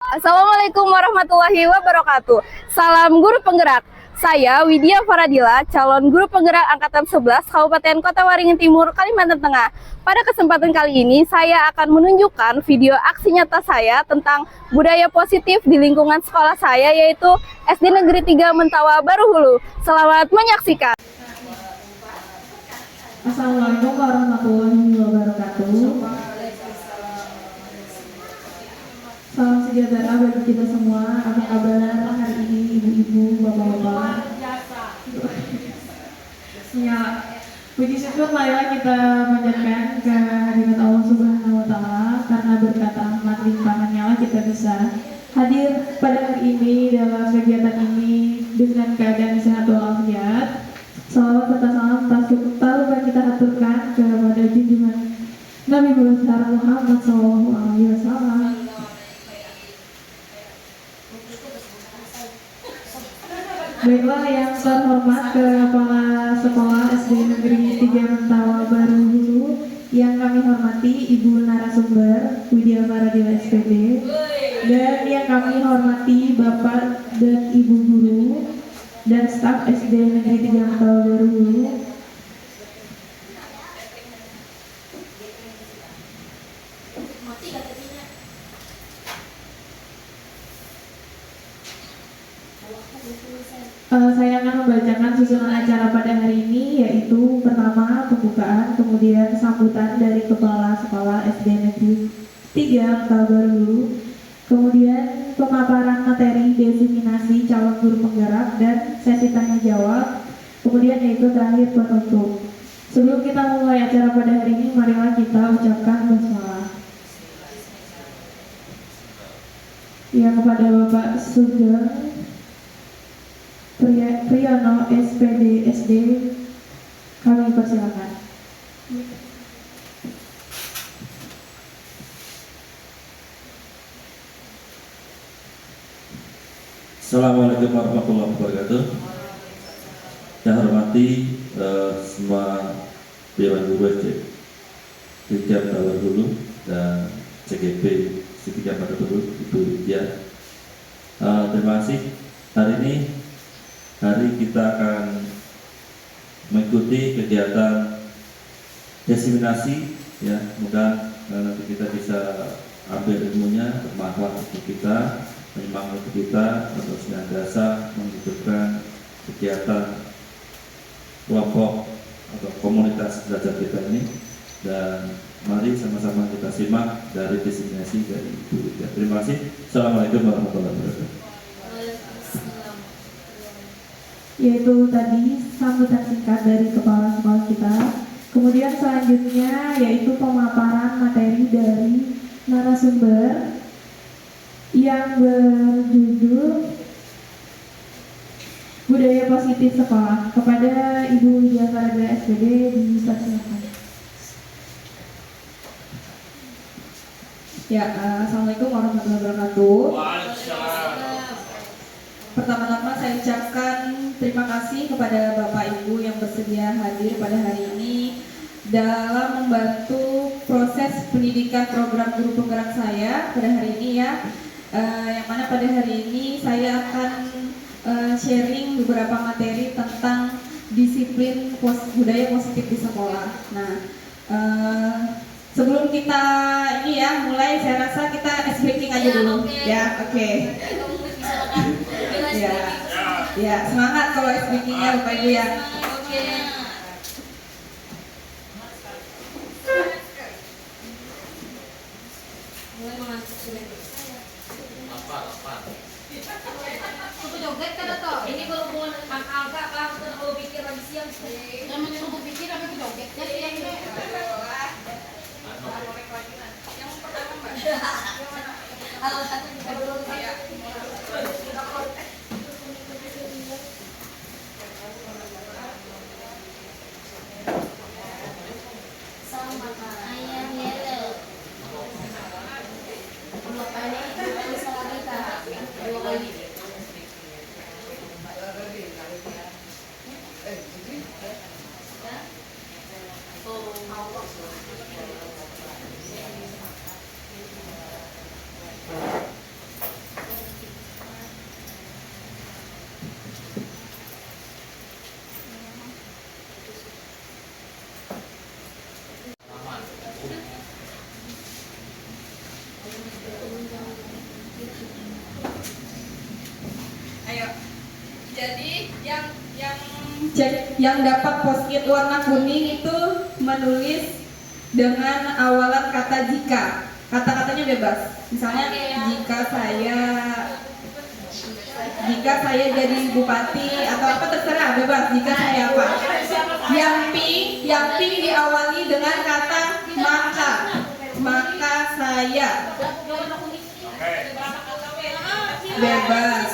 Assalamualaikum warahmatullahi wabarakatuh. Salam guru penggerak. Saya Widya Faradila, calon guru penggerak angkatan 11 Kabupaten Kota Waringin Timur, Kalimantan Tengah. Pada kesempatan kali ini saya akan menunjukkan video aksi nyata saya tentang budaya positif di lingkungan sekolah saya, yaitu SD Negeri 3 Mentawa Baru Hulu. Selamat menyaksikan. Assalamualaikum warahmatullahi wabarakatuh. Salam sejahtera bagi kita semua. Apa kabar hari ini, ibu-ibu, bapak-bapak? Ya, puji syukur marilah kita panjatkan kehadirat Allah Subhanahu wa Ta'ala, karena berkat rahmat limpahannya lah kita bisa hadir pada hari ini dalam kegiatan ini dengan keadaan sehat walafiat. Salawat serta salam tak lupa kita aturkan kepada junjungan Nabi besar Muhammad SAW. Baiklah, yang terhormat Kepala Sekolah SD Negeri 3 Mentawa Baru Hulu, yang kami hormati Ibu narasumber Widya Faradila SPD, dan yang kami hormati Bapak dan Ibu guru dan staf SD Negeri 3 Mentawa Baru Hulu. Saya akan membacakan susunan acara pada hari ini, yaitu pertama pembukaan, kemudian sambutan dari Kepala Sekolah SD Negeri 3 Mentawa Baru Hulu, kemudian pemaparan materi desiminasi calon guru penggerak dan sesi tanya jawab, kemudian yaitu terakhir penutup. Sebelum kita mulai acara pada hari ini, marilah kita ucapkan basmalah. Ya, kepada Bapak Sugeng Priyono SPD SD, kami persilakan. Assalamualaikum warahmatullahi wabarakatuh. Saya hormati semua Dewan Guru SD Widya Faradila Hulu dan CGP Sidika Pada Hulu, Ibu Widya. Terima kasih. Hari kita akan mengikuti kegiatan desiminasi, ya, mudah nanti kita bisa ambil ilmunya, bermanfaat untuk kita, menyemangati kita untuk senantiasa menghidupkan kegiatan kelompok atau komunitas belajar kita ini. Dan mari sama-sama kita simak dari desiminasi dari Ibu Widya. Terima kasih. Assalamualaikum warahmatullahi wabarakatuh. Yaitu tadi sambutan singkat dari Kepala Sekolah kita. Kemudian selanjutnya yaitu pemaparan materi dari narasumber yang berjudul Budaya Positif Sekolah. Kepada Ibu Widya Faradila SPD dipersilakan. Ya, Assalamualaikum warahmatullahi wabarakatuh. Pertama-tama saya ucapkan terima kasih kepada Bapak Ibu yang bersedia hadir pada hari ini dalam membantu proses pendidikan program guru penggerak saya pada hari ini, ya. Yang mana pada hari ini saya akan sharing beberapa materi tentang disiplin budaya positif di sekolah. Nah, sebelum kita ini ya mulai, saya rasa kita ice breaking aja dulu. Ya, oke. Ya, semangat kalau ice breakingnya Bapak Ibu, ya. Joget kan atau ini berhubungan dengan angka apa kalau pikir lagi siang namanya lu pikir apa itu jogetnya sih yang ini yang pertama Mbak halo satu juga dulu ya. Selamat ayam yellow dua kali salah kita dua kali. Jadi yang dapat post-it warna kuning itu menulis dengan awalan kata jika. Kata-katanya bebas. Misalnya jika saya jadi bupati atau apa terserah, bebas. Jika saya apa. Yang pink diawali dengan kata maka. Maka saya. Bebas.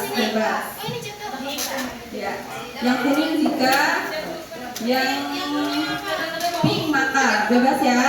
Ya. Yang kuning jika, yang pink maka. Bebas ya.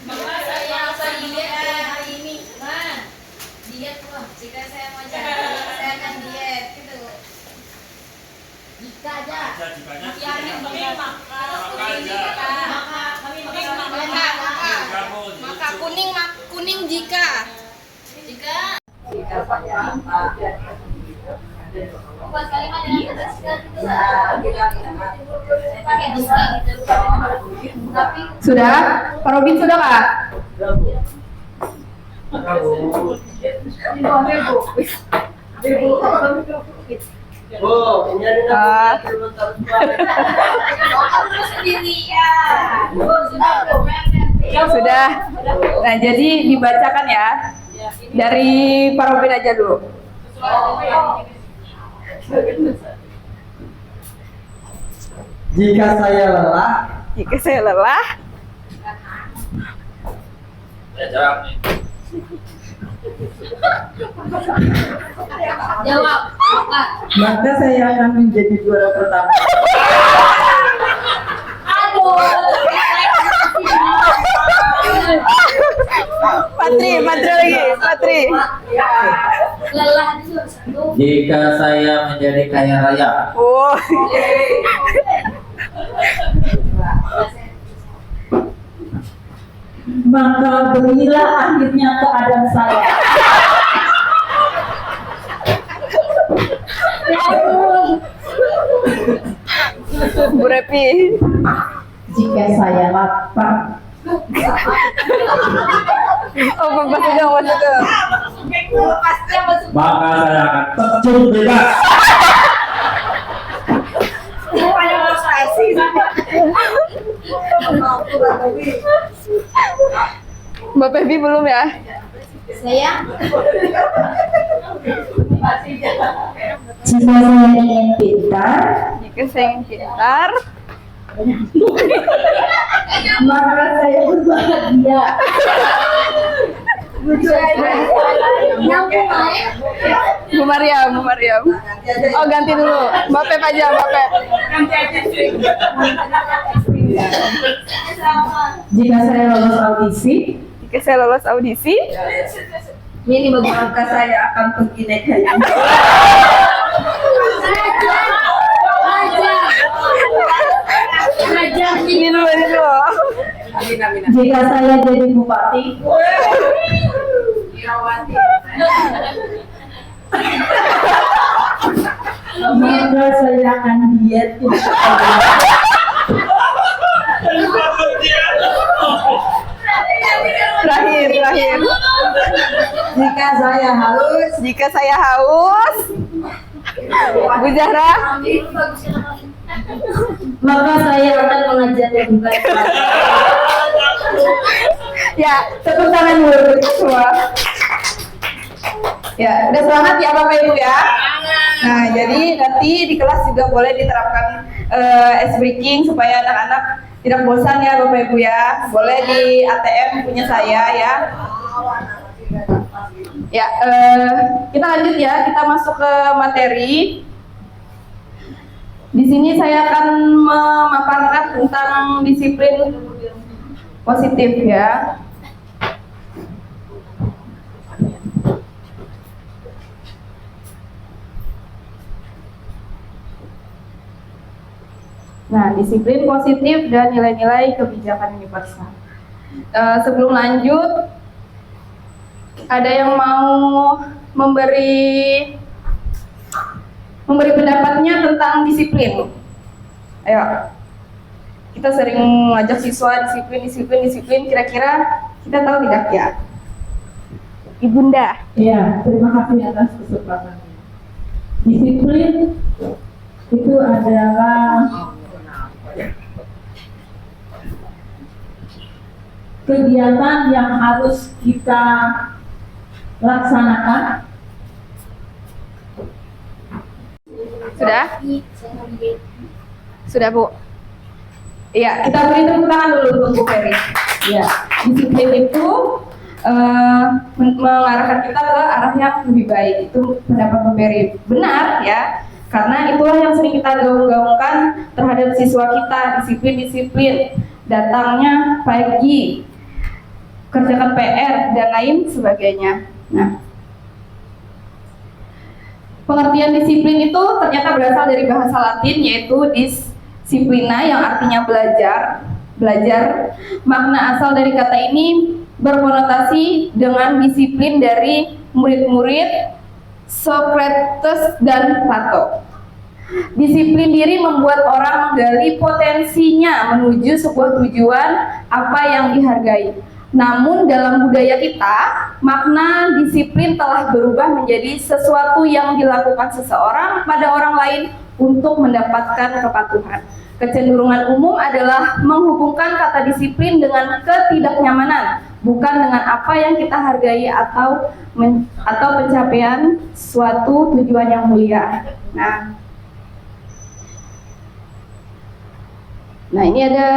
Maka saya akan diet hari ini, kan? Diet wah. Jika saya mau jadi, saya akan diet gitu. Jika aja. Maka kuning jika. Buat kalimat dengan kata jika gitu. Pakai jika gitu. Tapi Sudah? Pak Robin sudah kak? Ah, sudah. Nah, jadi dibacakan ya. Dari Pak Robin aja dulu. Jika saya lelah, Jika saya lelah, jawab. Kak. maka saya akan menjadi juara pertama. Aduh. Patri lagi, Patri. Lelah itu satu. Jika saya menjadi kaya raya, Oh, Maka berilah akhirnya keadaan saya. Bu Repi. Jika saya lapar, Oh, Bapak Sugeng, Maka saya akan terjun bebas. Mbak Pevi belum ya? Saya jika saya ingin pintar, Jika saya ingin pintar, maka saya berbahagia. Bu Mariam. Oh, ganti dulu. Mbak Pep aja, Mbak Pep. Jika saya lolos audisi, Jika saya lolos audisi, ini maka saya akan pergi naik haji. ini dulu. Jika saya jadi bupati, maka saya akan diet untuk Terakhir. Jika saya haus, Bu Zahra. maka saya akan mengajar lebih baik. Ya, tepuk tangan dulu kita semua. Ya, udah selamat ya Bapak Ibu ya. Nah, jadi nanti di kelas juga boleh diterapkan ice breaking supaya anak-anak tidak bosan ya Bapak Ibu ya. Boleh di ATM punya saya ya. Ya, kita lanjut ya. Kita masuk ke materi. Di sini saya akan memaparkan tentang disiplin positif ya. Nah, disiplin positif dan nilai-nilai kebijakan universal. Sebelum lanjut, ada yang mau memberi pendapatnya tentang disiplin? Ayo, kita sering ngajak siswa disiplin. Kira-kira kita tahu tidak ya? Ibunda. Ya, terima kasih atas kesempatannya. Disiplin itu adalah kegiatan yang harus kita laksanakan. Sudah? Sudah, Bu? Iya, kita beri tepuk tangan dulu untuk Bu Ferry. Ya, disiplin itu mengarahkan kita ke arah yang lebih baik. Itu pendapat Bu Ferry. Benar ya, karena itulah yang sering kita gaung-gaungkan terhadap siswa kita, disiplin, datangnya pagi, kerjakan PR, dan lain sebagainya. Nah, pengertian disiplin itu ternyata berasal dari bahasa Latin, yaitu disciplina, yang artinya belajar. Makna asal dari kata ini berkonotasi dengan disiplin dari murid-murid Socrates dan Plato. Disiplin diri membuat orang menggali potensinya menuju sebuah tujuan apa yang dihargai. Namun dalam budaya kita, makna disiplin telah berubah menjadi sesuatu yang dilakukan seseorang pada orang lain untuk mendapatkan kepatuhan. Kecenderungan umum adalah menghubungkan kata disiplin dengan ketidaknyamanan, bukan dengan apa yang kita hargai atau pencapaian suatu tujuan yang mulia. Nah, ini ada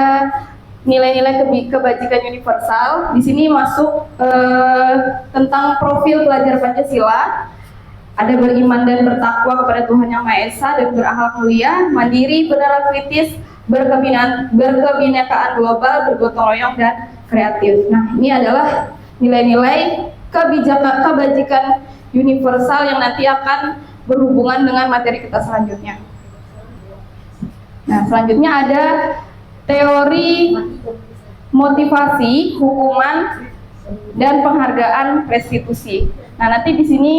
nilai-nilai kebajikan universal. Di sini masuk tentang profil pelajar Pancasila. Ada beriman dan bertakwa kepada Tuhan Yang Maha Esa dan berakhlak mulia, mandiri, benar kritis, berkebinekaan global, bergotong royong dan kreatif. Nah, ini adalah nilai-nilai kebajikan universal yang nanti akan berhubungan dengan materi kita selanjutnya. Nah, selanjutnya ada teori motivasi, hukuman, dan penghargaan restitusi. Nah, nanti di sini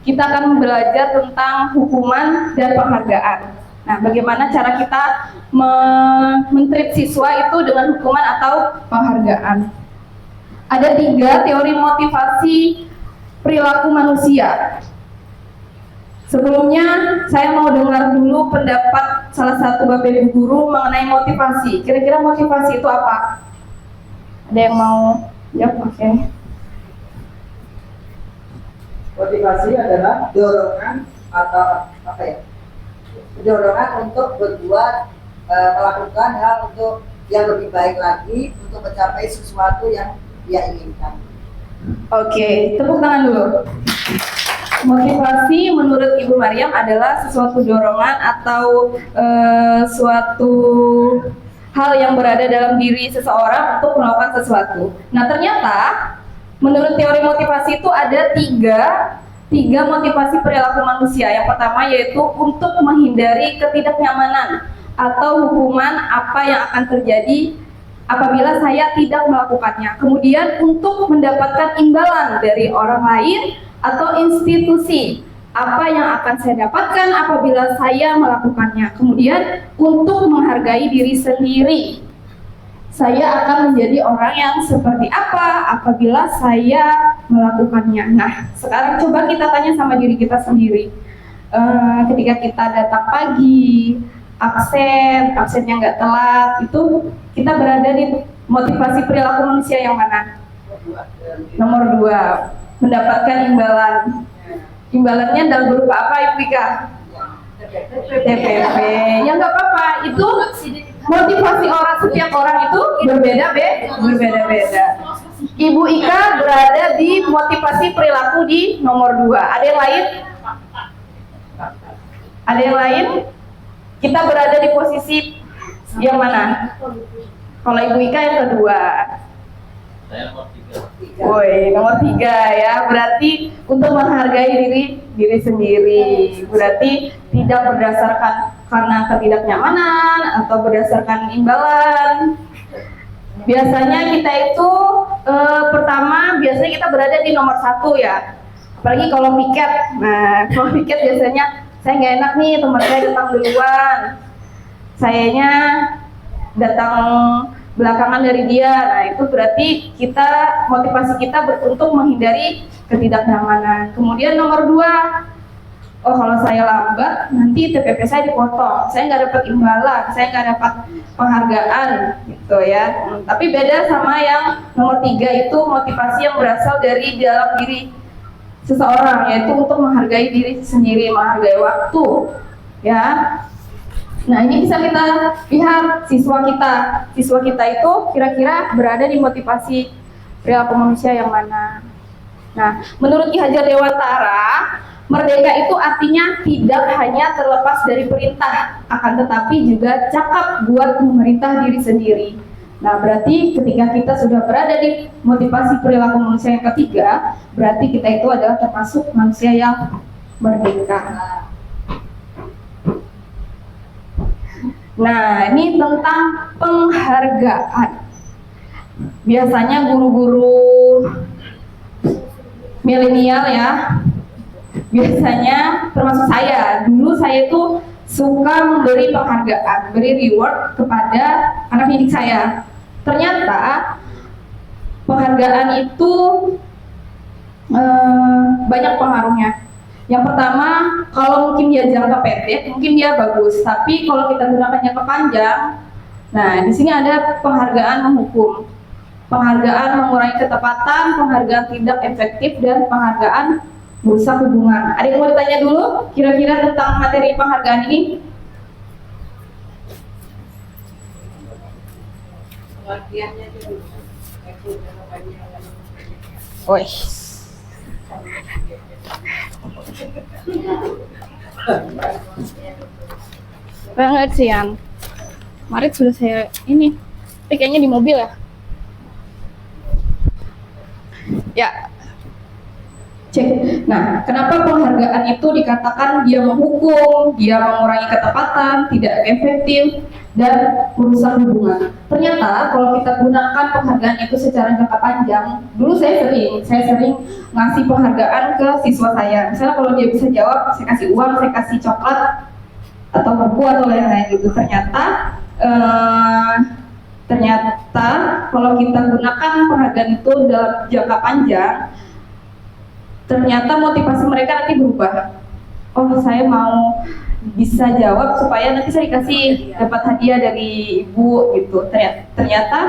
kita akan belajar tentang hukuman dan penghargaan. Nah, bagaimana cara kita men-treat siswa itu dengan hukuman atau penghargaan. Ada 3 teori motivasi perilaku manusia. Sebelumnya, saya mau dengar dulu pendapat salah satu Bapak Ibu guru mengenai motivasi. Kira-kira motivasi itu apa? Ada yang mau jawab? Oke. Motivasi adalah dorongan atau dorongan untuk berbuat, melakukan hal untuk yang lebih baik lagi untuk mencapai sesuatu yang dia inginkan. Oke, tepuk tangan dulu. Motivasi menurut Ibu Maryam adalah sesuatu dorongan atau suatu hal yang berada dalam diri seseorang untuk melakukan sesuatu. Nah, ternyata menurut teori motivasi itu ada tiga motivasi perilaku manusia. Yang pertama yaitu untuk menghindari ketidaknyamanan atau hukuman apa yang akan terjadi apabila saya tidak melakukannya. Kemudian untuk mendapatkan imbalan dari orang lain atau institusi, apa yang akan saya dapatkan apabila saya melakukannya. Kemudian untuk menghargai diri sendiri, saya akan menjadi orang yang seperti apa apabila saya melakukannya. Nah, sekarang coba kita tanya sama diri kita sendiri. Ketika kita datang pagi, absennya nggak telat, itu kita berada di motivasi perilaku manusia yang mana? Nomor 2, mendapatkan imbalan. Imbalannya dalam berupa apa, Ibu Ika? TPP. Ya nggak apa-apa, itu motivasi orang, setiap orang itu berbeda-beda. Ibu Ika berada di motivasi perilaku di nomor 2. Ada yang lain? Ada yang lain? Kita berada di posisi yang mana? Kalau Ibu Ika yang kedua. Saya nomor 3. Woi, nomor 3 ya. Berarti untuk menghargai diri sendiri. Berarti tidak berdasarkan karena ketidaknyamanan atau berdasarkan imbalan. Biasanya kita itu pertama biasanya kita berada di nomor 1 ya, apalagi kalau piket. Nah kalau piket biasanya saya nggak enak nih, teman saya datang duluan, sayanya datang belakangan dari dia. Nah itu berarti kita motivasi kita untuk menghindari ketidaknyamanan. Kemudian nomor 2, oh kalau saya lambat nanti TPP saya dipotong, saya nggak dapat imbalan, saya nggak dapat penghargaan gitu ya. Tapi beda sama yang nomor 3 itu motivasi yang berasal dari dalam diri seseorang, yaitu untuk menghargai diri sendiri, menghargai waktu ya. Nah ini bisa kita lihat siswa kita itu kira-kira berada di motivasi perilaku manusia yang mana. Nah menurut Ki Hajar Dewantara, merdeka itu artinya tidak hanya terlepas dari perintah, akan tetapi juga cakap buat memerintah diri sendiri. Nah, berarti ketika kita sudah berada di motivasi perilaku manusia yang ketiga, berarti kita itu adalah termasuk manusia yang merdeka. Nah, ini tentang penghargaan. Biasanya guru-guru milenial ya, biasanya termasuk saya, dulu saya itu suka memberi penghargaan, beri reward kepada anak didik saya. Ternyata penghargaan itu banyak pengaruhnya. Yang pertama, kalau mungkin dia jangka pendek, mungkin dia bagus, tapi kalau kita gunakan jangka panjang, nah di sini ada penghargaan menghukum, penghargaan mengurangi ketepatan, penghargaan tidak efektif, dan penghargaan merusak hubungan. Ada yang mau ditanya dulu kira-kira tentang materi penghargaan ini? Pengertiannya dulu. Woi. Banget sih Yan. Kemarin sudah saya ini, tapi kayaknya di mobil ya. Ya. Cek. Nah, kenapa penghargaan itu dikatakan dia menghukum, dia mengurangi ketepatan, tidak efektif, dan merusak hubungan? Ternyata kalau kita gunakan penghargaan itu secara jangka panjang, dulu saya sering ngasih penghargaan ke siswa saya. Misalnya kalau dia bisa jawab, saya kasih uang, saya kasih coklat, atau buku atau lain-lain gitu. Ternyata kalau kita gunakan penghargaan itu dalam jangka panjang, ternyata motivasi mereka nanti berubah. Oh, saya mau bisa jawab supaya nanti saya dikasih dapat hadiah dari ibu gitu. Ternyata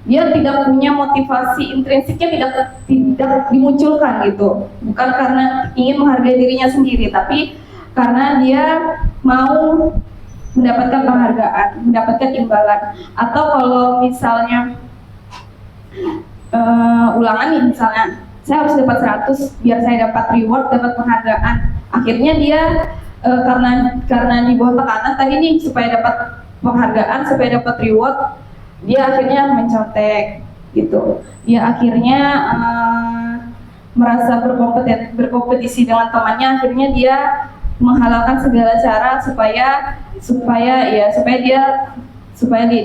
dia tidak punya motivasi intrinsiknya, tidak dimunculkan gitu. Bukan karena ingin menghargai dirinya sendiri, tapi karena dia mau mendapatkan penghargaan, mendapatkan imbalan. Atau kalau misalnya ulangan nih misalnya, saya harus dapat 100 biar saya dapat reward, dapat penghargaan. Akhirnya dia karena di bawah tekanan tadi nih, supaya dapat penghargaan, supaya dapat reward, dia akhirnya mencontek gitu. Dia akhirnya merasa berkompetisi dengan temannya, akhirnya dia menghalalkan segala cara supaya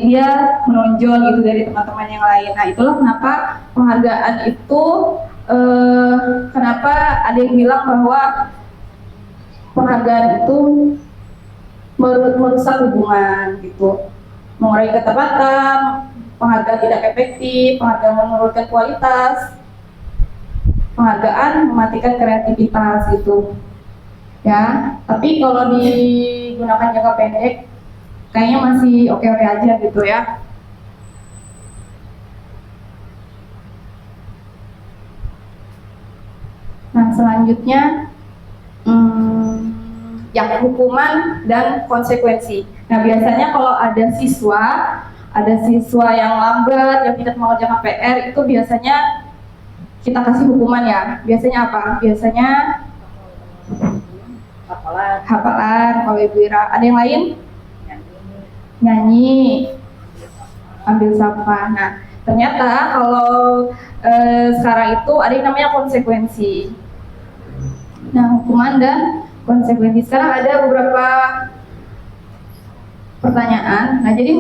dia menonjol gitu dari teman-teman yang lain. Nah, itulah kenapa penghargaan itu kenapa ada yang bilang bahwa penghargaan itu merusak hubungan gitu, mengurangi ketepatan, penghargaan tidak efektif, penghargaan menurunkan kualitas, penghargaan mematikan kreativitas gitu ya. Tapi kalau digunakan jangka pendek kayaknya masih oke-oke aja gitu ya. Nah, selanjutnya yang hukuman dan konsekuensi. Nah, biasanya kalau ada siswa yang lambat, yang tidak mengerjakan PR, itu biasanya kita kasih hukuman ya. Biasanya apa? Biasanya hafalan kalau Ibu Ira. Ada yang lain? Nyanyi, ambil sampah. Nah, ternyata kalau sekarang itu ada yang namanya konsekuensi. Nah, hukuman dan konsekuensi. Sekarang ada beberapa pertanyaan. Nah, jadi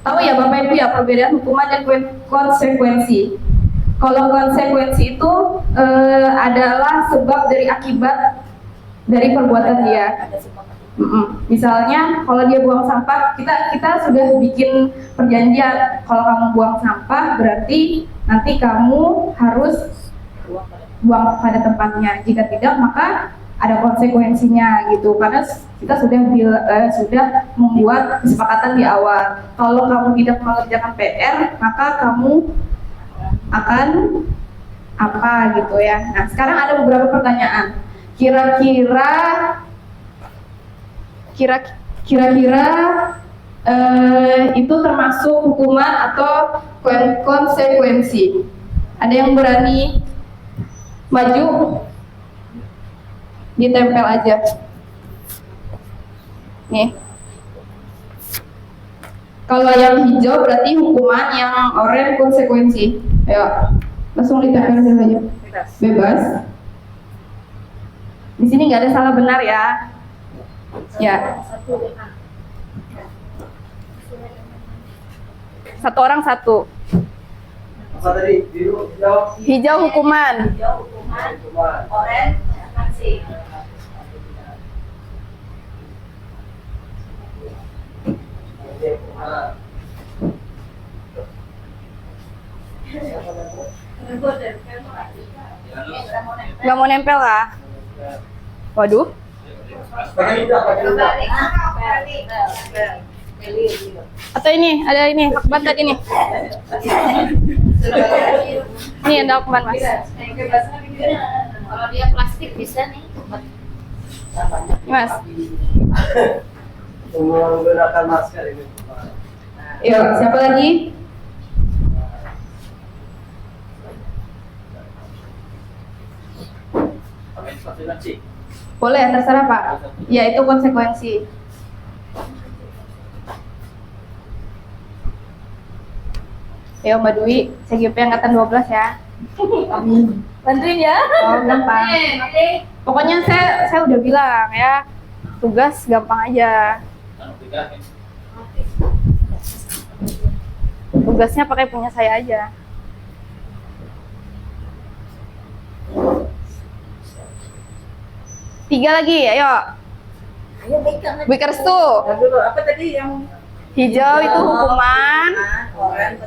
tahu ya Bapak Ibu ya perbedaan hukuman dan konsekuensi. Kalau konsekuensi itu adalah sebab dari akibat dari perbuatan dia. Misalnya kalau dia buang sampah, kita sudah bikin perjanjian. Kalau kamu buang sampah berarti nanti kamu harus buang pada tempatnya. Jika tidak maka ada konsekuensinya gitu. Karena kita sudah membuat kesepakatan di awal. Kalau kamu tidak mengerjakan PR, maka kamu akan apa gitu ya. Nah, sekarang ada beberapa pertanyaan. Kira-kira itu termasuk hukuman atau konsekuensi? Ada yang berani maju? Ditempel aja. Nih. Kalau yang hijau berarti hukuman, yang oranye konsekuensi. Ayo, langsung ditempel aja. Bebas. Di sini nggak ada salah benar ya. Ya. Satu orang satu. Hijau hukuman. Orange sanksi. Nggak mau nempel lah. Waduh. Atau ini, ada ini, akban tadi nih. Ini ada akban mas. Kalau dia plastik bisa nih. Mas. Menggunakan masker ini. Yuk, siapa lagi? Boleh, terserah Pak. Ya, itu konsekuensi. Ayo Mbak Dwi, CGP angkatan 12 ya. Bantuin ya. Oh, gampang. Pokoknya saya udah bilang ya, tugas gampang aja. Tugasnya pakai punya saya aja. Tiga lagi, ayo. Ayo baikkan. Bikers tuh. Dulu apa tadi yang Hijau itu hukuman, orange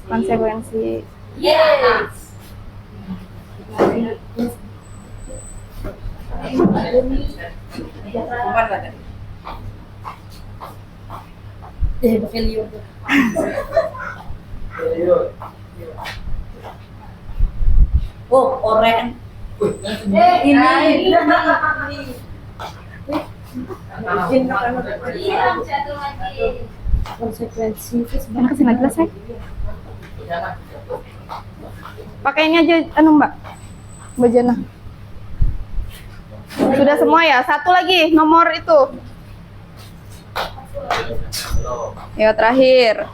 konsekuensi. Yes. hukuman lah tadi. Pakai liur tuh. Oh, orange. Iya, jatuh lagi. Konsekuensi. Mana kesini lagi lah saya. Pakai ini aja, Mbak. Mbak Jana. Sudah semua ya? Satu lagi, nomor itu. Ya, terakhir.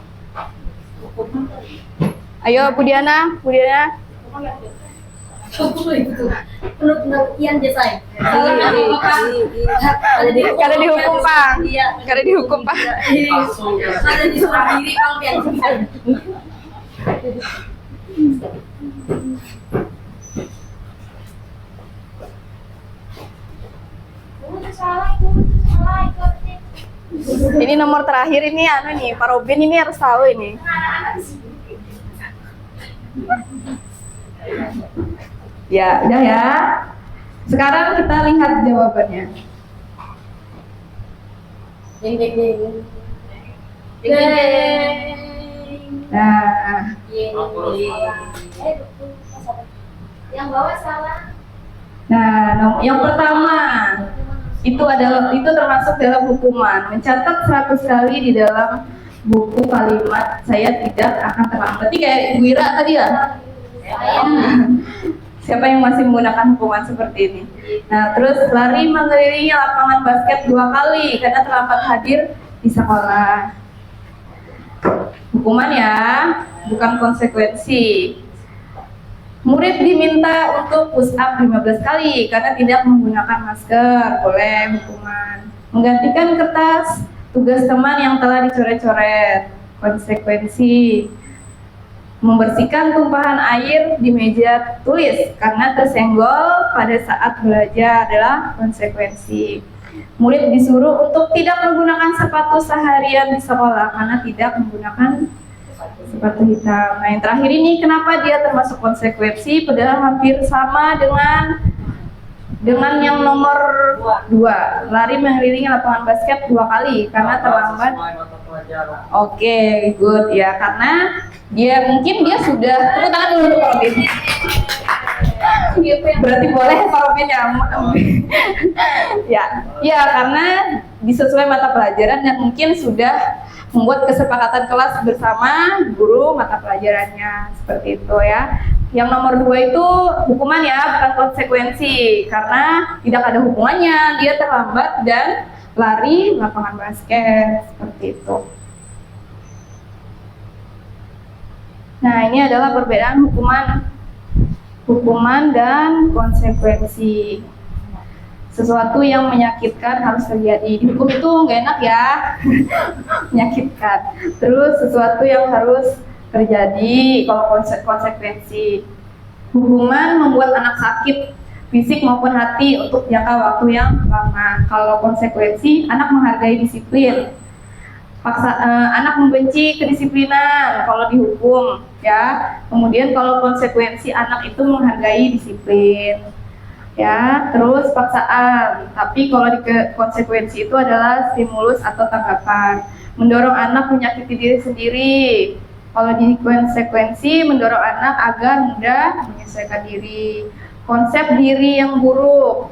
Ayo, Bu Diana. Benar-benar Ian Desai. Karena dihukum, Pak. Karena dihukum, Pak. Ada di sebelah diri kalau yang Ini nomor terakhir ini nih, Pak Robin ini harus tahu ini. Ya, udah ya. Sekarang kita lihat jawabannya. ding ding ding. Nah, Yang bawah salah. yang pertama itu termasuk dalam hukuman. Mencatat 100 kali di dalam buku kalimat saya tidak akan terlambat. Berarti kayak Ibu Ira tadi ya. Siapa yang masih menggunakan hukuman seperti ini? Nah, terus lari mengelilingi lapangan basket 2 kali karena terlambat hadir di sekolah. Hukuman ya, bukan konsekuensi. Murid diminta untuk push up 15 kali karena tidak menggunakan masker, boleh hukuman. Menggantikan kertas tugas teman yang telah dicoret-coret. Konsekuensi membersihkan tumpahan air di meja tulis karena tersenggol pada saat belajar adalah konsekuensi. Murid disuruh untuk tidak menggunakan sepatu seharian di sekolah karena tidak menggunakan sepatu hitam. Nah, yang terakhir ini kenapa dia termasuk konsekuensi padahal hampir sama dengan yang nomor 2, lari mengelilingi lapangan basket 2 kali karena terlambat. Oke, good ya, karena mungkin dia sudah tepuk tangan dulu untuk Pak Robin. Berarti boleh Pak Robin ya, karena disesuai mata pelajaran dan mungkin sudah membuat kesepakatan kelas bersama guru mata pelajarannya seperti itu ya. Yang nomor 2 itu hukuman ya, bukan konsekuensi karena tidak ada hubungannya, dia terlambat dan lari lapangan basket seperti itu. Nah, ini adalah perbedaan hukuman dan konsekuensi. Sesuatu yang menyakitkan harus terjadi. Dihukum itu nggak enak ya, menyakitkan. Terus sesuatu yang harus terjadi kalau konsekuensi. Hukuman membuat anak sakit fisik maupun hati untuk jangka waktu yang lama. Kalau konsekuensi, anak menghargai disiplin. Anak membenci kedisiplinan kalau dihukum ya. Kemudian kalau konsekuensi, anak itu menghargai disiplin ya. Terus paksaan, tapi kalau konsekuensi itu adalah stimulus atau tanggapan. Mendorong anak menyakiti diri sendiri. Kalau di konsekuensi, mendorong anak agar mudah menyesuaikan diri. Konsep diri yang buruk.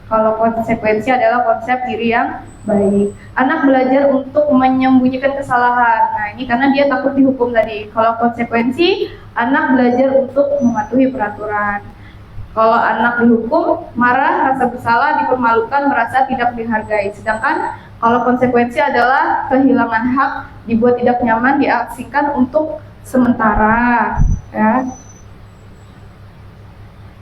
Kalau konsekuensi adalah konsep diri yang baik. Anak belajar untuk menyembunyikan kesalahan. Nah, ini karena dia takut dihukum tadi. Kalau konsekuensi, anak belajar untuk mematuhi peraturan. Kalau anak dihukum, marah, rasa bersalah, dipermalukan, merasa tidak dihargai. Sedangkan kalau konsekuensi adalah kehilangan hak, dibuat tidak nyaman, diasingkan untuk sementara ya.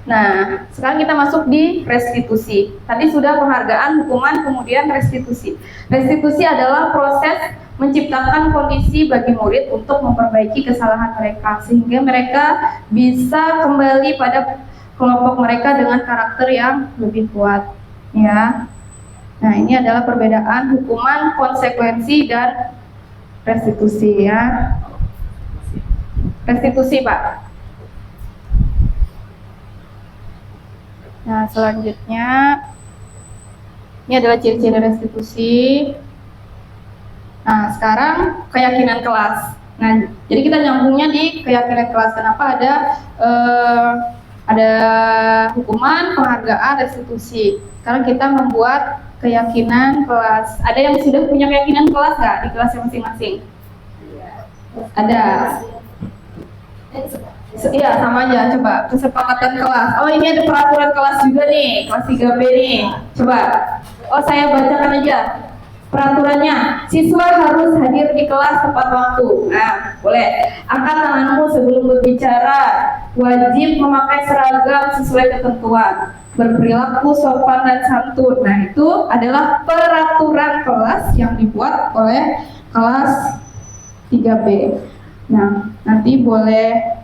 Nah, sekarang kita masuk di restitusi. Tadi sudah penghargaan, hukuman, kemudian restitusi. Restitusi adalah proses menciptakan kondisi bagi murid untuk memperbaiki kesalahan mereka sehingga mereka bisa kembali pada kelompok mereka dengan karakter yang lebih kuat ya. Nah, ini adalah perbedaan hukuman, konsekuensi, dan restitusi ya. Restitusi, Pak. Nah, selanjutnya ini adalah ciri-ciri restitusi. Nah, sekarang keyakinan kelas. Nah, jadi kita nyambungnya di keyakinan kelas. Kenapa ada hukuman, penghargaan, restitusi. Sekarang kita membuat keyakinan kelas. Ada yang sudah punya keyakinan kelas nggak di kelasnya masing-masing? Ada. Iya, sama aja. Coba kesepakatan kelas. Oh, ini ada peraturan kelas juga nih, kelas 3B nih. Coba. Oh, saya bacakan aja peraturannya. Siswa harus hadir di kelas tepat waktu. Nah, boleh. Angkat tanganmu sebelum berbicara. Wajib memakai seragam sesuai ketentuan. Berperilaku sopan dan santun. Nah, itu adalah peraturan kelas yang dibuat oleh kelas 3B. Nah, nanti boleh.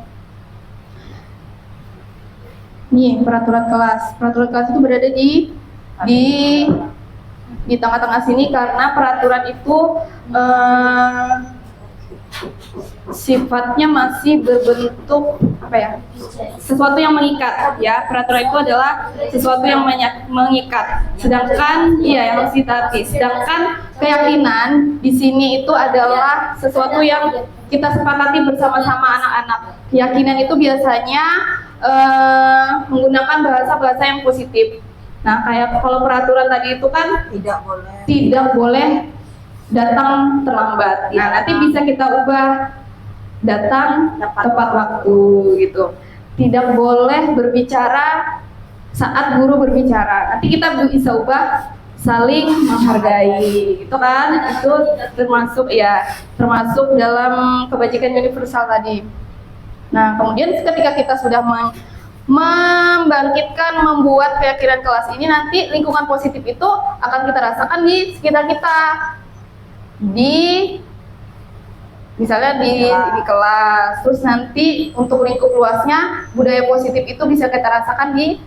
Nih, peraturan kelas. Peraturan kelas itu berada di tengah-tengah sini karena peraturan itu sifatnya masih berbentuk apa ya? Sesuatu yang mengikat ya. Peraturan itu adalah sesuatu yang mengikat. Sedangkan yang harus ditaati. Sedangkan keyakinan di sini itu adalah sesuatu yang kita sepakati bersama-sama anak-anak. Keyakinan itu biasanya menggunakan bahasa-bahasa yang positif. Nah, kayak kalau peraturan tadi itu kan tidak boleh datang terlambat. Nah, nanti bisa kita ubah datang tepat waktu gitu. Tidak boleh berbicara saat guru berbicara. Nanti kita bisa ubah saling menghargai, gitu kan? Itu termasuk dalam kebajikan universal tadi. Nah, kemudian ketika kita sudah membuat keyakinan kelas ini, nanti lingkungan positif itu akan kita rasakan di sekitar kita. di misalnya di kelas. Terus nanti untuk lingkup luasnya budaya positif itu bisa kita rasakan di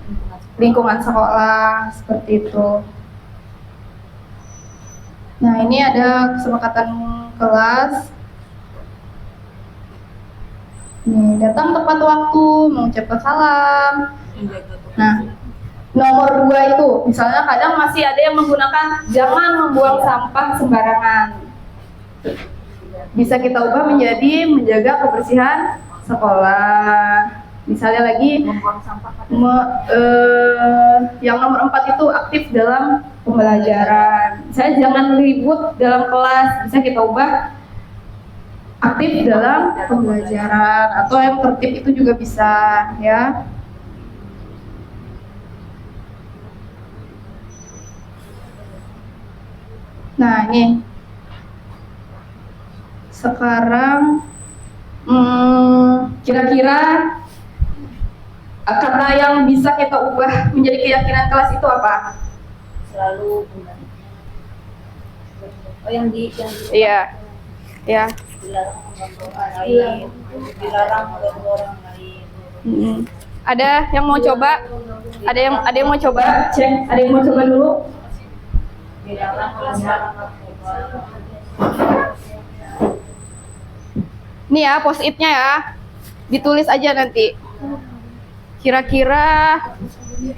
lingkungan sekolah seperti itu. Nah, ini ada kesepakatan kelas. Nih, datang tepat waktu, mengucapkan salam. Nah, nomor 2 itu, misalnya kadang masih ada yang menggunakan jangan membuang sampah sembarangan. Bisa kita ubah menjadi menjaga kebersihan sekolah. Misalnya lagi Membuang sampah pada yang nomor 4 itu aktif dalam pembelajaran. Misalnya jangan ribut dalam kelas, bisa kita ubah aktif dalam pembelajaran, atau yang tertib itu juga bisa ya. Nah, ini sekarang kira-kira kata yang bisa kita ubah menjadi keyakinan kelas itu apa? Selalu benar. Oh, yang di Iya. Ya. dilarang mengganggu orang lain, dilarang mengganggu orang lain. Ada yang mau coba? Ada yang mau coba? Cek. Ada yang mau coba dulu? Dilarang narkoba. Nih ya, post-it-nya ya. Ditulis aja nanti. Kira-kira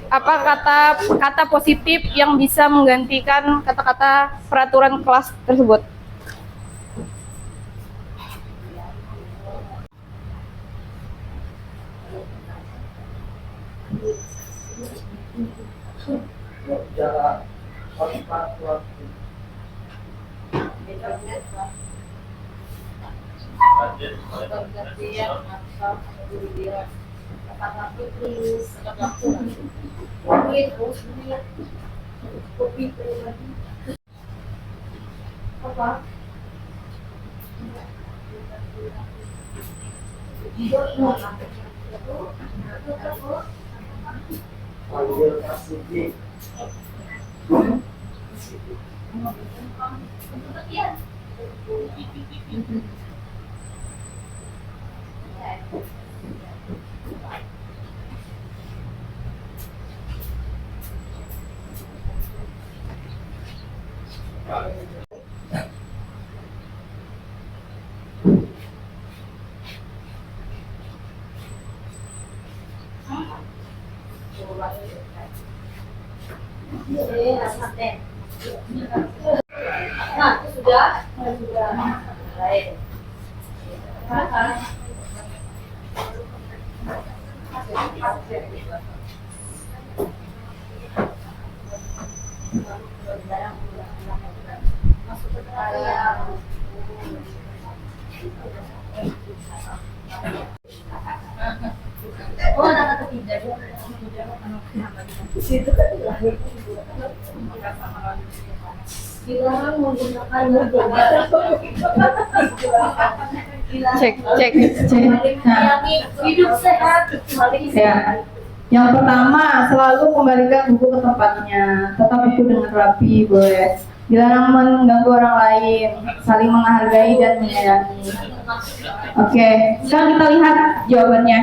apa kata positif yang bisa menggantikan kata-kata peraturan kelas tersebut? Nah, itu sudah. Baik. Oh, anak ketiga. Dilarang menggunakan Cek. Nah, hidup sehat. ya. Yang pertama, selalu kembalikan buku ke tempatnya. Tetap buku dengan rapi, boleh. Dilarang mengganggu orang lain, saling menghargai dan menyayangi. Oke, sekarang kita lihat jawabannya.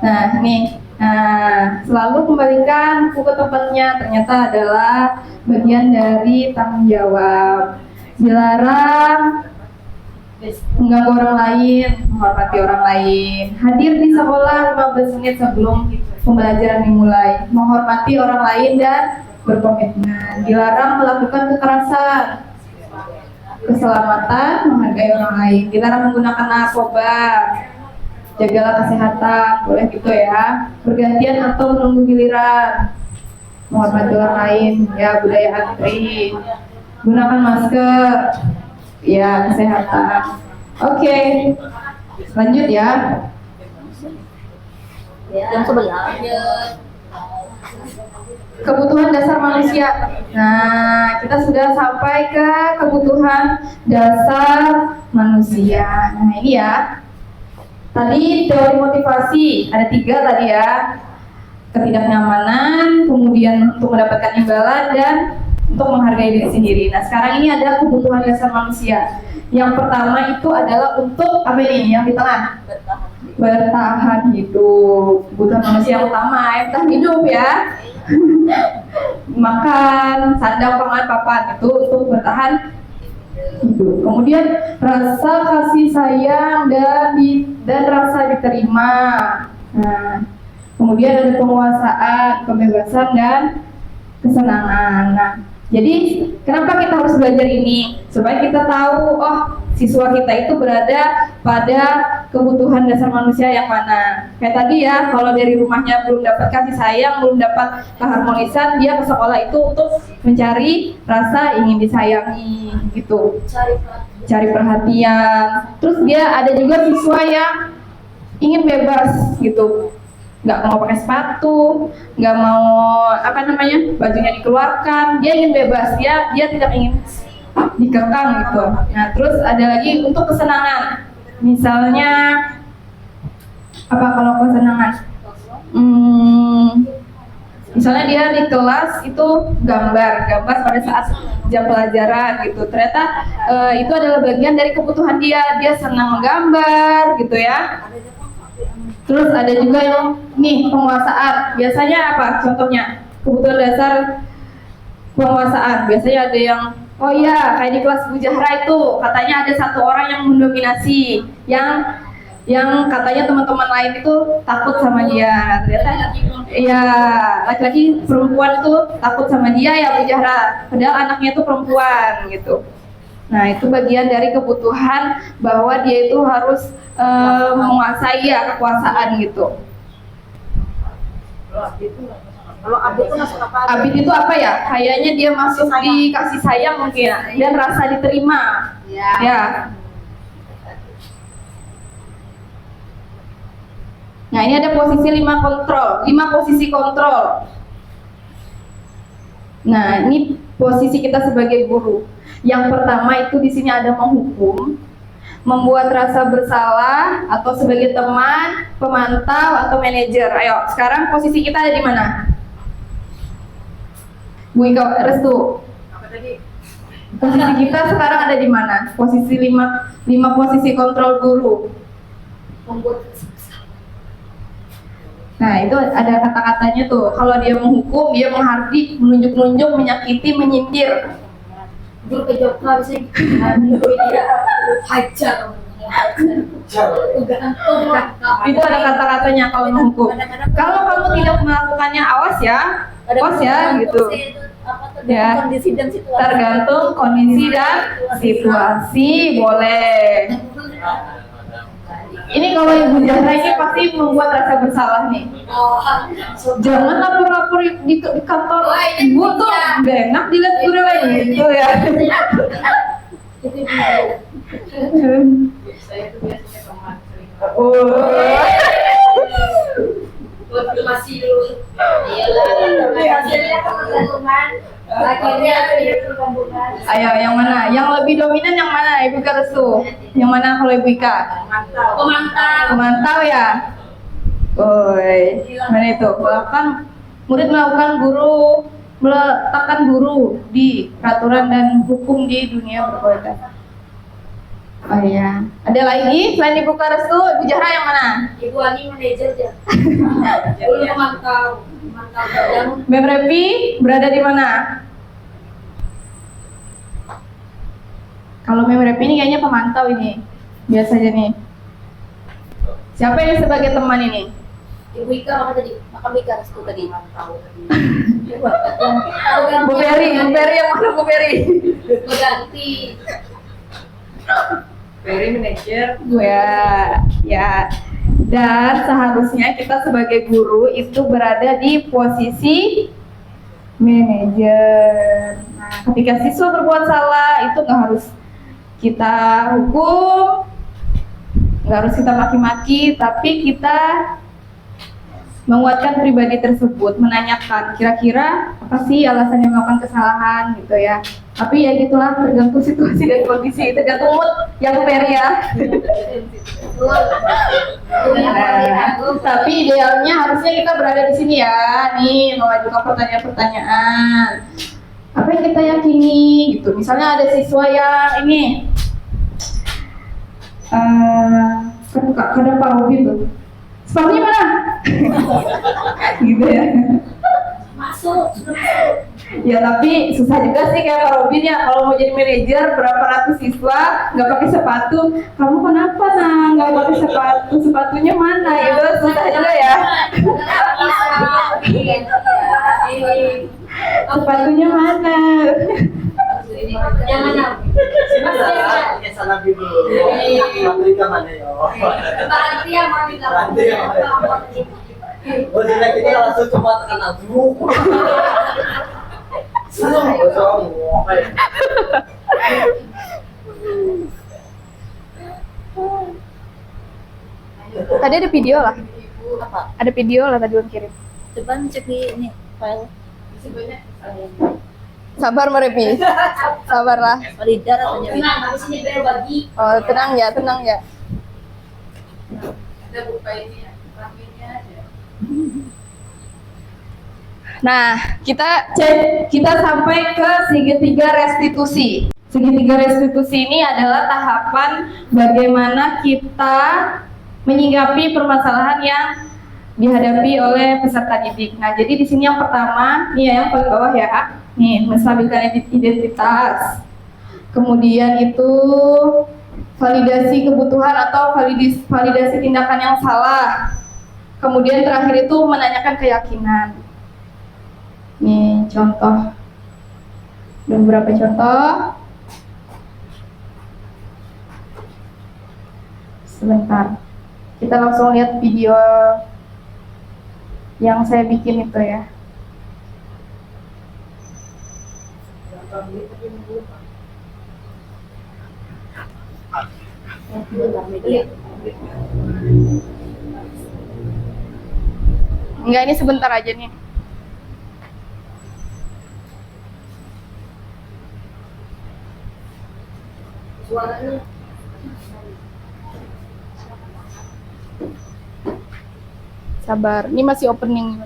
Nah, ini. Nah, selalu kembalikan buku ke tempatnya ternyata adalah bagian dari tanggung jawab. Dilarang mengganggu orang lain, menghormati orang lain. Hadir di sekolah 15 menit sebelum pembelajaran dimulai. Menghormati orang lain dan berkomitmen. Dilarang melakukan kekerasan. Keselamatan, menghargai orang lain. Dilarang menggunakan narkoba. Jagalah kesehatan, boleh gitu ya. Bergantian atau menunggu giliran. Menghormati orang lain, ya budaya antri. Gunakan masker, ya kesehatan. Oke, lanjut ya. Yang sebelah. Kebutuhan dasar manusia. Nah, kita sudah sampai ke kebutuhan dasar manusia. Nah, ini ya. Tadi teori motivasi ada 3 tadi ya. ketidaknyamanan, kemudian untuk mendapatkan imbalan dan untuk menghargai diri sendiri. Nah, sekarang ini ada kebutuhan dasar manusia. Yang pertama itu adalah untuk apa ini? Yang di tengah? Bertahan hidup. Kebutuhan manusia yang utama, bertahan hidup ya. Makan, sandang, pangan, papan itu untuk bertahan hidup. Kemudian rasa kasih sayang dan rasa diterima. Nah, kemudian ada penguasaan, kebebasan dan kesenangan. Nah, jadi kenapa kita harus belajar ini? Supaya kita tahu, oh, siswa kita itu berada pada kebutuhan dasar manusia yang mana. Kayak tadi ya, kalau dari rumahnya belum dapat kasih sayang, belum dapat keharmonisan, dia ke sekolah itu untuk mencari rasa ingin disayangi gitu. Cari perhatian. Terus dia ada juga siswa yang ingin bebas gitu. Nggak mau pakai sepatu, nggak mau bajunya dikeluarkan, dia ingin bebas, dia tidak ingin dikekang gitu. Nah, terus ada lagi untuk kesenangan, misalnya apa kalau kesenangan? Misalnya dia di kelas itu gambar pada saat jam pelajaran gitu. Ternyata itu adalah bagian dari kebutuhan dia senang menggambar gitu ya. Terus ada juga yang penguasaan. Biasanya apa? Contohnya kebutuhan dasar penguasaan. Biasanya ada yang kayak di kelas Bu Zahra itu katanya ada satu orang yang mendominasi, yang katanya teman-teman lain itu takut sama dia. Ternyata ya laki-laki perempuan itu takut sama dia ya Bu Zahra. Padahal anaknya itu perempuan gitu. Nah, itu bagian dari kebutuhan bahwa dia itu harus menguasai kekuasaan gitu. Kalau abid itu masuk apa? Abid itu apa ya? Kayaknya dia masuk di kasih sayang mungkin dan rasa diterima. Ya. Nah, ini ada posisi 5 posisi kontrol. Nah, ini posisi kita sebagai guru. Yang pertama itu di sini ada menghukum, membuat rasa bersalah, atau sebagai teman, pemantau, atau manajer. Ayo, sekarang posisi kita ada di mana? Bu Ika, Restu. Posisi kita sekarang ada di mana? Posisi 5 posisi kontrol guru. Nah, itu ada kata-katanya tuh. Kalau dia menghukum, dia menghardik, menunjuk-nunjuk, menyakiti, menyindir. Guru kejauh bisa hajar. Itu ada kata-katanya kalau menghukum. Kalau kamu tidak melakukannya, awas ya, gitu. Ya, tergantung kondisi dan situasi, boleh. Ini kalau Ibu Zahra ini pasti membuat rasa bersalah nih. Jangan lapor-lapor di kantor. Ibu tuh gak enak dilihat guru lain gitu ya. Masih dulu. Iyalah. Akhirnya Ayo, yang mana? Yang lebih dominan yang mana, Ibu Ika Restu? Yang mana kalau Ibu Ika? Pemantau ya? Mana itu? Meletakkan guru di peraturan dan hukum di dunia berkualitas. Oh iya. Ada lagi selain Ibu Ika Restu, Ibu Zahra yang mana? Ibu Ani manajer aja. Dulu memantau badan. Mem Repi berada di mana? Kalau Mem Repi ini kayaknya pemantau ini. Biasanya nih. Siapa yang sebagai teman ini? Ibu Ika apa tadi? Makam Ika Restu tadi. Bu Peri yang mana Bu Peri? Berganti. Peri manajer. Ya. Dan seharusnya kita sebagai guru itu berada di posisi manajer. Nah, ketika siswa berbuat salah itu nggak harus kita hukum, nggak harus kita maki-maki, tapi kita menguatkan pribadi tersebut, menanyakan kira-kira apa sih alasannya melakukan kesalahan gitu ya. Tapi ya gitulah, tergantung situasi dan kondisi, tergantung mood yang fair ya. Tapi idealnya harusnya kita berada di sini ya, nih mengajukan pertanyaan-pertanyaan. Apa yang kita yakini gitu. Misalnya ada siswa yang ini, kan kadang Pak Robi tuh, sepatunya mana? Gitu ya. Masuk. Ya tapi susah juga sih kayak Pak Robin ya, kalau mau jadi manajer berapa ratus siswa nggak pakai sepatu, kamu kenapa nah nggak pakai sepatu, sepatunya mana gitu, susah juga ya. Sepatunya mana? Yang mana? Ya salah dulu. Materi ke mana ya? Berarti yang mau Berarti yang Oh, jadi kita langsung cuma tekan aku. Tadi ada video lah, apa? ada video lah tadi Wan kirim. Coba cek di ini file. Sabar Merepi, sabarlah. Validar atau nyari? Tenang, habis ini berbagi. Oh tenang ya, tenang ya. Kita buka ini ya, rapinya aja. Nah, kita sampai ke segitiga restitusi. Segitiga restitusi ini adalah tahapan bagaimana kita menyikapi permasalahan yang dihadapi oleh peserta didik. Nah, jadi di sini yang pertama, nih ya, yang paling bawah ya, nih menstabilkan identitas. Kemudian itu validasi kebutuhan atau validasi tindakan yang salah. Kemudian terakhir itu menanyakan keyakinan. Nih contoh, ada beberapa contoh. Sebentar, kita langsung lihat video yang saya bikin itu ya. Enggak, ini sebentar aja nih. Suaranya Sabar, ini masih opening.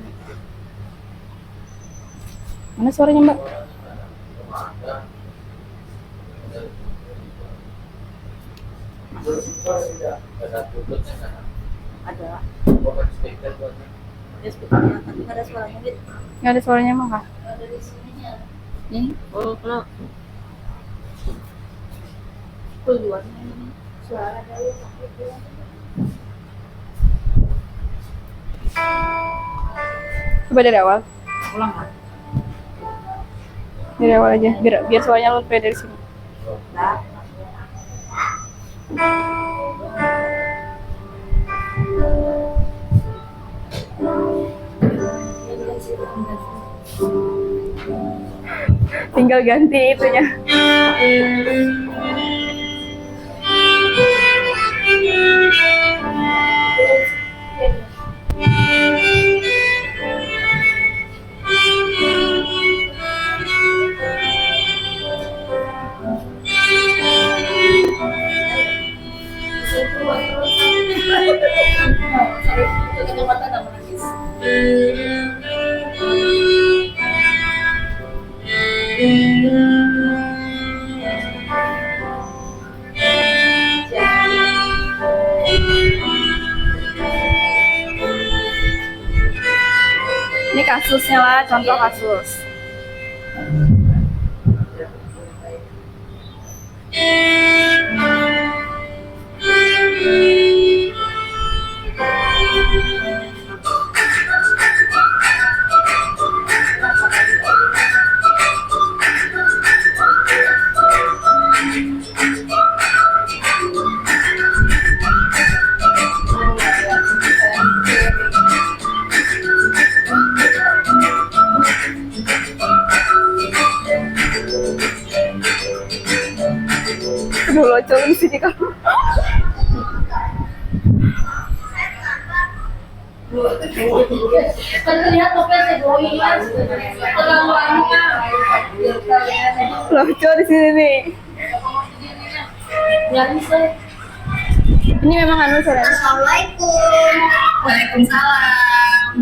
Mana suaranya Mbak? ada. Speaker buatnya. Ya speakernya, tapi nggak ada suaranya gitu. Nggak ada suaranya emang kah? Dari sininya. Nih, oh kalau keluarnya ini suara dari Coba dari awal. ulang kan? Dari awal aja, biar suaranya lebih dari sini. Nah, Tinggal ganti itunya. kecamatan nggak menangis. Ini kasusnya lah, contoh kasus. Aduh, lucu di sini kamu. Kan terlihat topnya doi kan. Terlalu anunya. Lucu di sini nih. Nggak bisa. Ini memang anu suara. Assalamualaikum. Waalaikumsalam.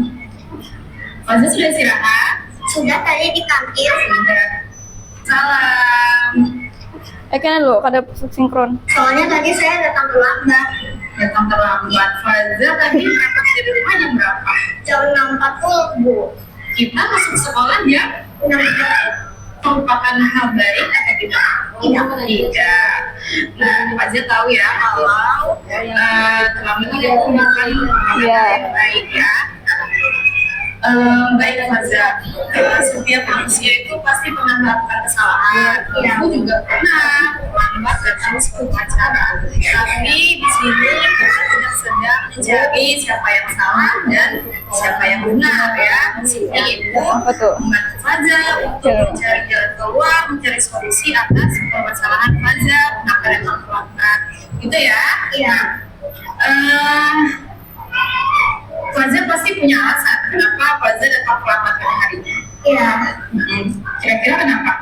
Fazla sudah istirahat? Sudah tadi di kantin. Sudah. Salam. Kan lo kada sinkron. Soalnya tadi saya datang terlambat. Datang terlambat. Fazla tadi berangkat dari rumah jam berapa? Jam 6.40, Bu. Kita masuk sekolah jam 6.40. Merupakan hal baik atau tidak? Tidak. Nah, Fazla tahu ya kalau terlambat itu bukan Iya. baik ya. Baik Fazla, setiap manusia itu pasti pernah melakukan kesalahan. Aku juga pernah terlambat datang ke acara. Tapi di sini kita tidak sedang mencari siapa yang salah dan siapa yang benar ya. Di sini itu Betul. membantu Fazla untuk mencari jalan keluar, mencari solusi atas permasalahan Fazla kenapa datang terlambat. Gitu ya? Iya. Fazla pasti punya alasan kenapa Fazla datang terlambat pada harinya. Iya. Kira-kira kenapa?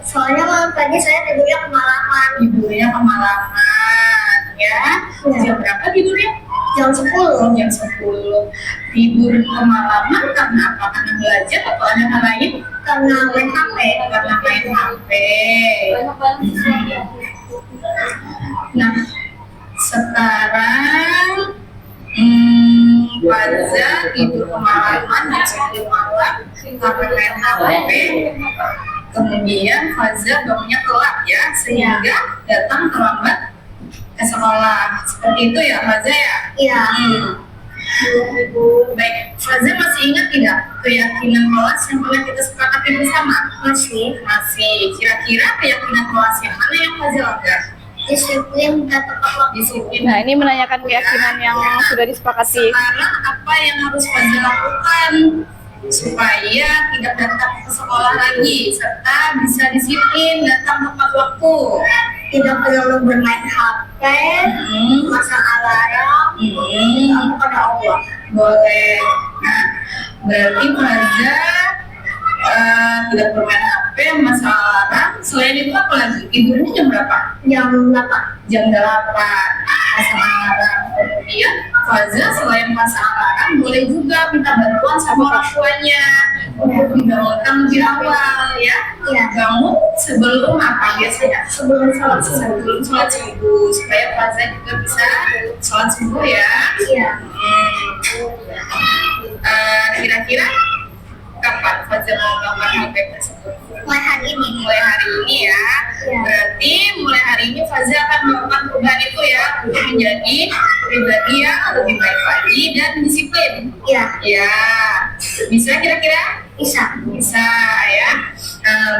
Soalnya malam tadi saya tidurnya kemalaman. Tidurnya kemalaman, ya. Jam berapa tidurnya? Jam 10. Jam 10. Tidur kemalaman karena apa? Karena belajar atau ada hal lain? Karena main HP. Karena main HP. Nah, sekarang Fazla tidur kemalaman jam 10 malam karena main HP. Kemudian Fazla bangunnya telat ya, sehingga datang terlambat ke sekolah. Seperti itu ya Fazla ya? Iya. Baik, Fazla masih ingat tidak keyakinan kelas yang pernah kita sepakati bersama? Masih. Kira-kira keyakinan kelas yang mana yang Fazla langgar? Disiplin dan tepat waktu. Disiplin. Nah, ini menanyakan keyakinan yang sudah disepakati. Sekarang apa yang harus Fazla lakukan supaya tidak datang ke sekolah lagi serta bisa disiplin datang tepat waktu? Tidak perlu bermain HP, masang alarm, kepada Allah. Boleh. Nah, berarti Fazla tidak bermain HP, masang alarm. Selain itu apa lagi? Tidurnya jam berapa? Jam 8. Jam 8. Pasang alarm. Kemudian Fazla selain pasang alarm boleh juga minta bantuan sama orang tuanya untuk dibangunkan lebih awal ya. Iya. Bangun sebelum apa biasanya? Sebelum sholat subuh supaya Fazla juga bisa sholat subuh ya. Iya. Kira-kira kapan Fazla mau melakukan hal baik tersebut? Mulai hari ini ya. Berarti mulai hari ini Fazla akan melakukan perubahan itu ya untuk menjadi pribadi yang lebih baik lagi dan disiplin. Iya. Ya. Bisa kira-kira? Bisa ya.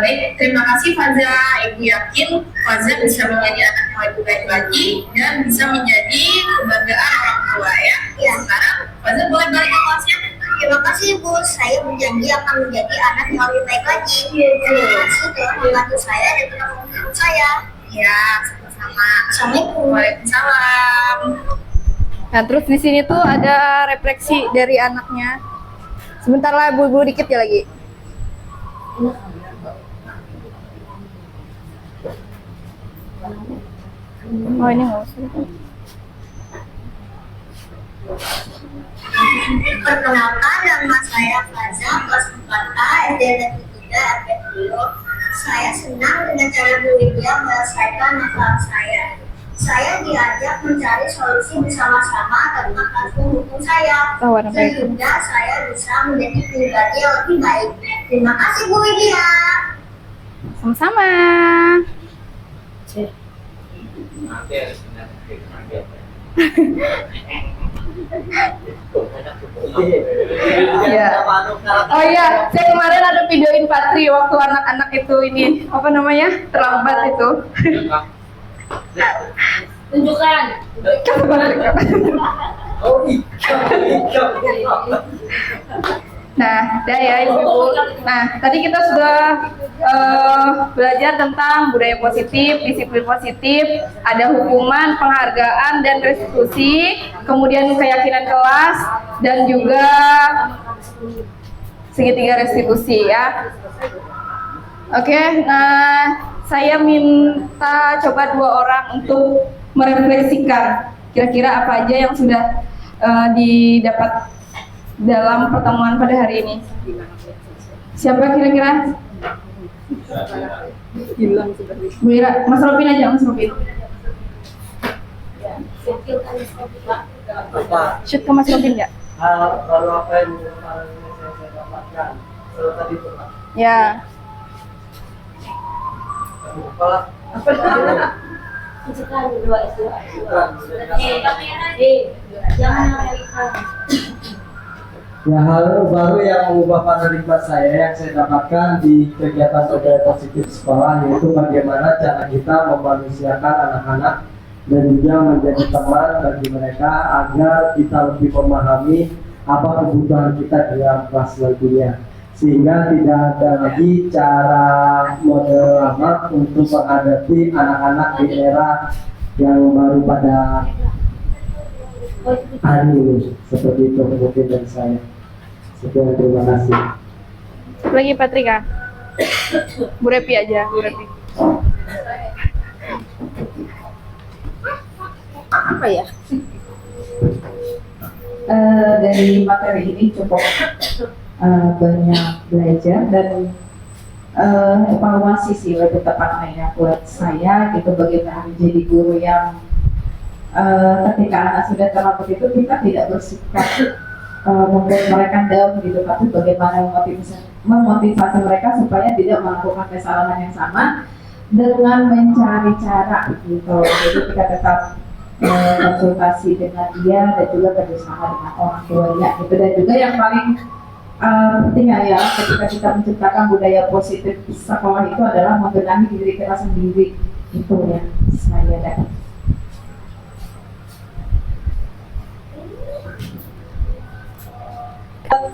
Baik, terima kasih Fazla. Ibu yakin Fazla bisa menjadi anak yang lebih baik lagi dan bisa menjadi kebanggaan orang tua ya. Iya. Sekarang Fazla boleh balik ke kelasnya. Terima kasih Bu, saya berjanji akan menjadi anak yang lebih baik lagi. Terima kasih telah membantu saya dan telah membantu saya. Ya, sama-sama. Assalamualaikum. Waalaikumsalam. Nah, terus di sini tuh ada refleksi dari anaknya. Sebentar lah, buru-buru dikit ya lagi. Oh, ini nggak usah. Perkenalkan, nama saya Fazla, kelas 4A, SD Negeri 3, RP Priok. Saya senang dengan cara Bu Widya menyelesaikan masalah saya. Saya diajak mencari solusi bersama-sama tentang kasus hukum saya, sehingga saya bisa menjadi pribadi yang lebih baik. Terima kasih Bu Widya. Sama-sama. Nanti harus nanti. Iya. Oh iya, saya kemarin ada videoin Patri waktu anak-anak itu ini apa namanya terlambat itu. Tunjukkan. Nah, dah ya ibu-ibu. Nah, tadi kita sudah belajar tentang budaya positif, disiplin positif, ada hukuman, penghargaan, dan restitusi, kemudian keyakinan kelas, dan juga segitiga restitusi ya. Oke, nah saya minta coba 2 orang untuk merefleksikan kira-kira apa aja yang sudah didapat dalam pertemuan pada hari ini. Siapa kira-kira? Bu Ira, Mas Robin aja, Mas Robin. Shoot ke Mas Robin ya? Baru apa yang saya dapatkan tadi itu Pak. Ya. Apa itu? Ya, hal baru yang mengubah paradigma saya yang saya dapatkan di kegiatan budaya positif sekolah, yaitu bagaimana cara kita memanusiakan anak-anak dan juga menjadi teman bagi mereka agar kita lebih memahami apa kebutuhan kita dalam kelas nantinya, sehingga tidak ada lagi cara model lama untuk menghadapi anak-anak di era yang baru pada hari ini. Seperti itu mungkin dari saya. Sekian, terima kasih. Lagi Patrika. Bu Repi aja, Bu Repi. Apa ya? Dari materi ini cukup banyak belajar dan evaluasi sih lebih tepatnya buat saya gitu, bagaimana menjadi guru yang ketika anak sudah terlambat itu kita tidak bersikap membuat mereka down gitu, tapi bagaimana memotivasi mereka supaya tidak melakukan kesalahan yang sama dengan mencari cara gitu. Jadi kita tetap konsultasi dengan dia dan juga bersama dengan orang tuanya gitu. Dan juga yang paling penting ya ketika kita menciptakan budaya positif di sekolah itu adalah membenahi diri kita sendiri, itu ya saya dapat.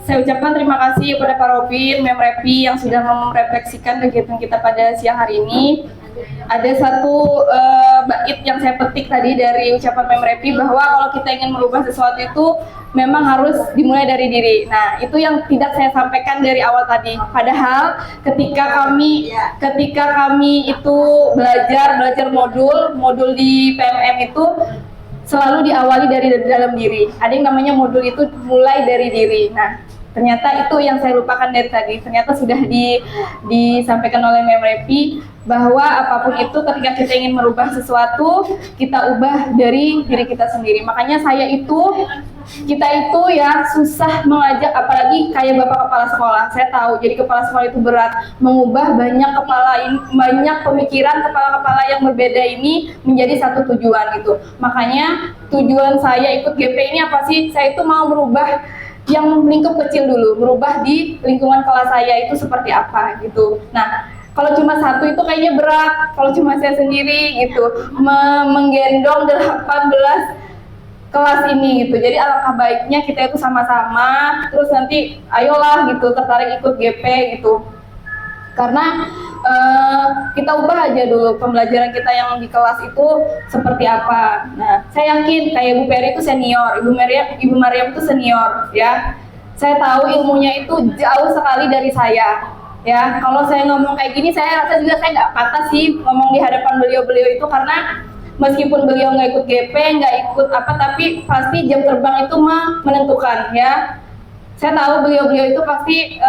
Saya ucapkan terima kasih kepada Pak Robin, Mem Repi yang sudah merefleksikan kegiatan kita pada siang hari ini. Ada satu bait yang saya petik tadi dari ucapan Mem Repi bahwa kalau kita ingin merubah sesuatu itu memang harus dimulai dari diri. Nah, itu yang tidak saya sampaikan dari awal tadi. Padahal ketika kami itu belajar modul di PMM itu selalu diawali dari dalam diri. Ada yang namanya modul itu mulai dari diri. Nah, ternyata itu yang saya lupakan dari tadi. Ternyata sudah disampaikan oleh Mem Repi bahwa apapun itu ketika kita ingin merubah sesuatu, kita ubah dari diri kita sendiri. Makanya kita itu ya susah mengajak, apalagi kayak Bapak Kepala Sekolah. Saya tahu jadi kepala sekolah itu berat, mengubah banyak pemikiran kepala-kepala yang berbeda ini menjadi satu tujuan gitu. Makanya tujuan saya ikut GP ini apa sih? Saya itu mau merubah yang lingkup kecil dulu, merubah di lingkungan kelas saya itu seperti apa gitu. Nah, kalau cuma satu itu kayaknya berat, kalau cuma saya sendiri gitu, menggendong 18 kelas ini gitu. Jadi alangkah baiknya kita itu sama-sama, terus nanti ayolah gitu tertarik ikut GP gitu. Karena kita ubah aja dulu pembelajaran kita yang di kelas itu seperti apa. Nah, saya yakin kayak Bu Peri itu senior, Ibu Mariam itu senior ya. Saya tahu ilmunya itu jauh sekali dari saya. Ya, kalau saya ngomong kayak gini, saya rasa juga saya nggak patah sih ngomong di hadapan beliau-beliau itu, karena meskipun beliau nggak ikut GP, nggak ikut apa, tapi pasti jam terbang itu menentukan ya. Saya tahu beliau-beliau itu pasti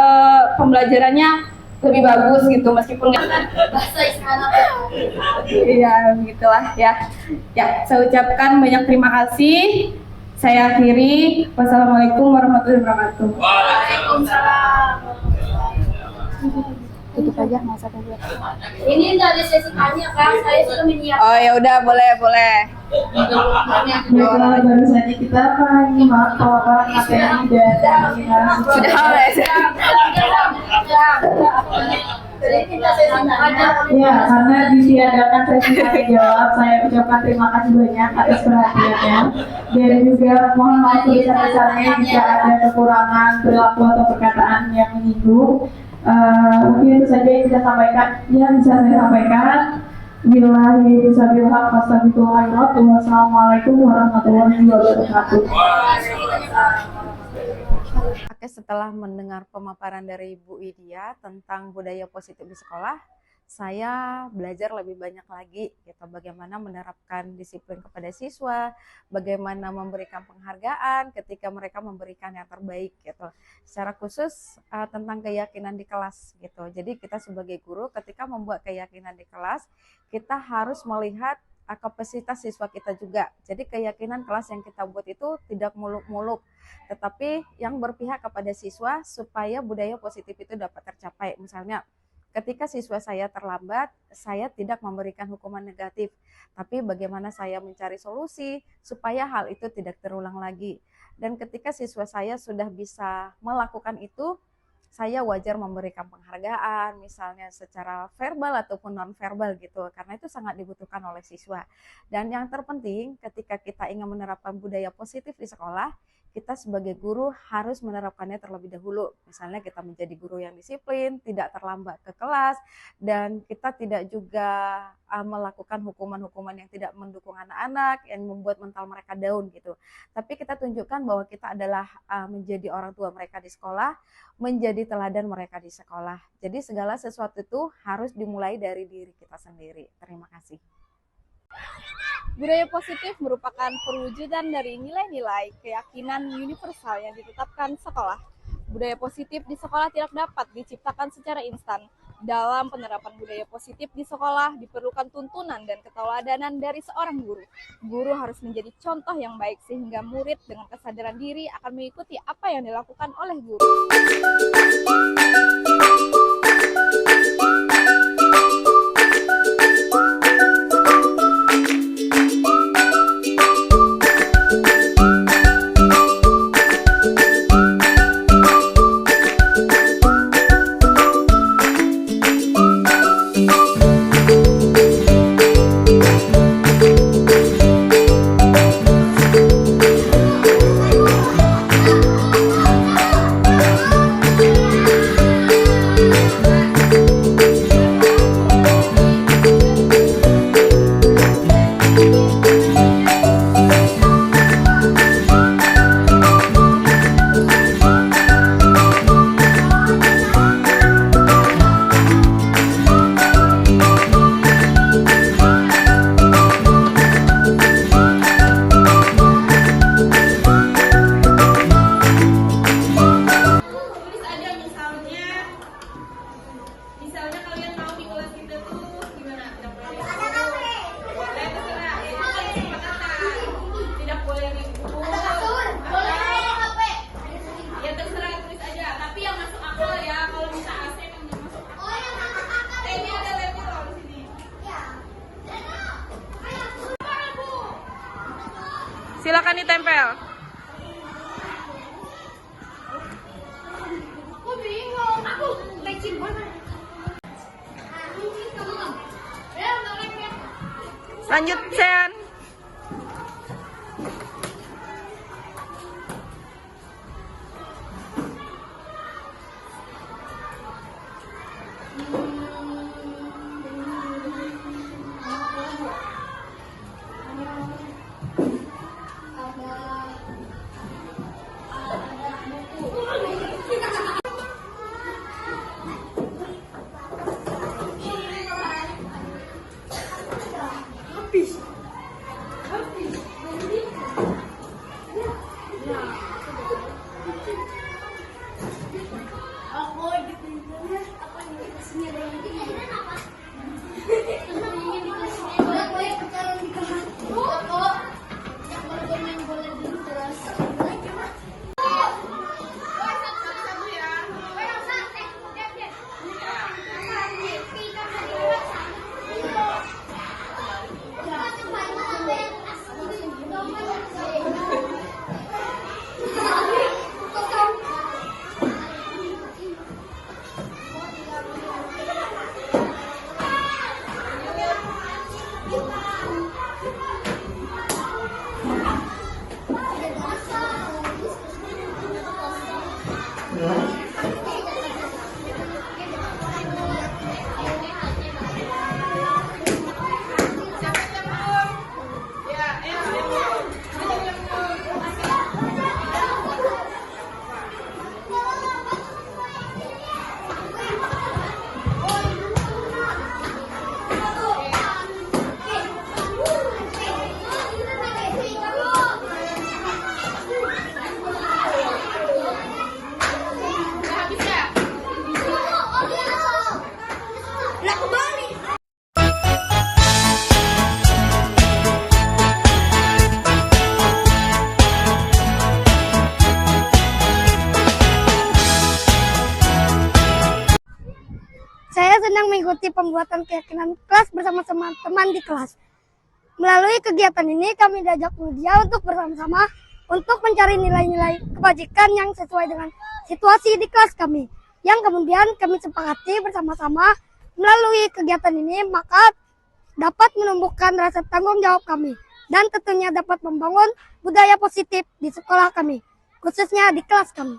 pembelajarannya lebih bagus gitu, meskipun Bahasa istana. iya begitulah ya. Ya, saya ucapkan banyak terima kasih. Saya akhiri. Wassalamualaikum warahmatullahi wabarakatuh. Waalaikumsalam. Tutup aja, nggak usah tanya. Ini dari sesi tanya kan, saya sudah menyiapkan. Oh ya udah, boleh. Baiklah, baru saja kita menyimak materi dari Sudah Ya, karena ditiadakan sesi tanya jawab, saya ucapkan terima kasih banyak atas perhatiannya. Dan juga mohon maaf sebesar-besarnya jika ada kekurangan perilaku atau perkataan yang menyinggung. Mungkin itu saja yang bisa sampaikan, yang bisa saya sampaikan. Billahi taufiq wal hidayah. Wassalamualaikum warahmatullahi wabarakatuh. Oke, setelah mendengar pemaparan dari Bu Widya tentang budaya positif di sekolah, saya belajar lebih banyak lagi gitu, bagaimana menerapkan disiplin kepada siswa, bagaimana memberikan penghargaan ketika mereka memberikan yang terbaik gitu. Secara khusus tentang keyakinan di kelas gitu. Jadi kita sebagai guru ketika membuat keyakinan di kelas, kita harus melihat kapasitas siswa kita juga. Jadi keyakinan kelas yang kita buat itu tidak muluk-muluk, tetapi yang berpihak kepada siswa supaya budaya positif itu dapat tercapai. Misalnya ketika siswa saya terlambat, saya tidak memberikan hukuman negatif, tapi bagaimana saya mencari solusi supaya hal itu tidak terulang lagi. Dan ketika siswa saya sudah bisa melakukan itu, saya wajar memberikan penghargaan, misalnya secara verbal ataupun non-verbal gitu, karena itu sangat dibutuhkan oleh siswa. Dan yang terpenting, ketika kita ingin menerapkan budaya positif di sekolah, kita sebagai guru harus menerapkannya terlebih dahulu. Misalnya kita menjadi guru yang disiplin, tidak terlambat ke kelas, dan kita tidak juga melakukan hukuman-hukuman yang tidak mendukung anak-anak, yang membuat mental mereka down gitu. Tapi kita tunjukkan bahwa kita adalah menjadi orang tua mereka di sekolah, menjadi teladan mereka di sekolah. Jadi segala sesuatu itu harus dimulai dari diri kita sendiri. Terima kasih. Budaya positif merupakan perwujudan dari nilai-nilai keyakinan universal yang ditetapkan sekolah. Budaya positif di sekolah tidak dapat diciptakan secara instan. Dalam penerapan budaya positif di sekolah diperlukan tuntunan dan keteladanan dari seorang guru. Guru harus menjadi contoh yang baik sehingga murid dengan kesadaran diri akan mengikuti apa yang dilakukan oleh guru. Silakan ditempel. Aku bingung, aku lecin banget. Lanjut, Sen. seperti pembuatan keyakinan kelas bersama teman-teman di kelas. Melalui kegiatan ini kami diajak Widya untuk bersama-sama untuk mencari nilai-nilai kebajikan yang sesuai dengan situasi di kelas kami. Yang kemudian kami sepakati bersama-sama melalui kegiatan ini maka dapat menumbuhkan rasa tanggung jawab kami dan tentunya dapat membangun budaya positif di sekolah kami, khususnya di kelas kami.